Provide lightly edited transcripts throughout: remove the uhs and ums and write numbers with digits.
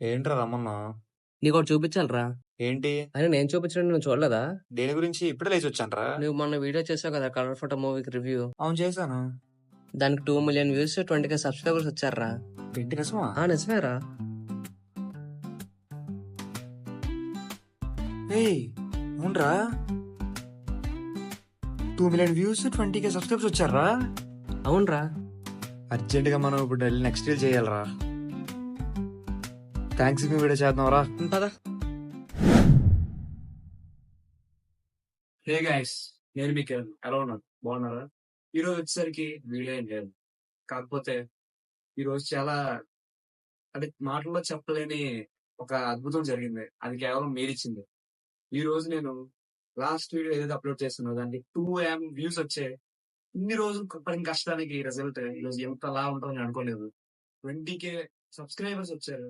ఏంట్రా రమ్మన్నా? నీకోటి చూపించాలిరా. ఏంటి? అని నేను చూపించడం నువ్వు చూడలేదా? దేని గురించి? ఇప్పుడే లేచొచ్చానురా. నువ్వు మొన్న వీడియో చేసావు కదా కలర్ ఫోటో మూవీకి రివ్యూ. అవును చేశాను. దానికి 2 మిలియన్ వ్యూస్ 20K సబ్స్క్రైబర్స్ వచ్చారా? ఏంటి నిజమా? నిజమేరా. ఏయ్ అవునరా, 2 మిలియన్ వ్యూస్ 20K సబ్స్క్రైబర్స్ వచ్చారా? అవునరా. అర్జెంట్ గా మనం ఇప్పుడు వెళ్ళి నెక్స్ట్ రీల్ చేయాలరా. థ్యాంక్స్ మీ వీడియో చేద్దాంరా. పదా. హే గైస్, నేను మీకు ఎలా ఉన్నాను, బాగున్నారా? ఈరోజు వచ్చేసరికి వీడియో ఏం లేదు, కాకపోతే ఈరోజు చాలా అంటే మాటల్లో చెప్పలేని ఒక అద్భుతం జరిగింది. అది కేవలం మీరిచ్చింది. ఈ రోజు నేను లాస్ట్ వీడియో ఏదైతే అప్లోడ్ చేస్తున్నా దానికి 2M వ్యూస్ వచ్చాయి. ఇన్ని రోజులు పడిన కష్టానికి రిజల్ట్ ఈరోజు ఎంతలా ఉంటుందని అనుకోలేదు. 20K సబ్స్క్రైబర్స్ వచ్చారు.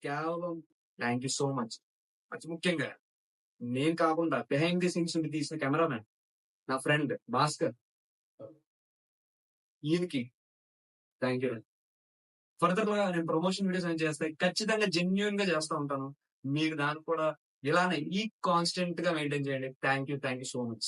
కేవలం థ్యాంక్ యూ సో మచ్. అతి ముఖ్యంగా నేను కాకుండా బిహైండ్ ది సీన్స్ నుండి తీసిన కెమెరామెన్ నా ఫ్రెండ్ భాస్కర్, ఈయనకి థ్యాంక్ యూ. ఫర్దర్ గా నేను ప్రమోషన్ వీడియోస్ ఏం చేస్తే ఖచ్చితంగా జెన్యున్ గా చేస్తూ ఉంటాను. మీరు దాన్ని కూడా ఇలానే ఈ కాన్స్టెంట్ గా మెయింటైన్ చేయండి. Thank you so much.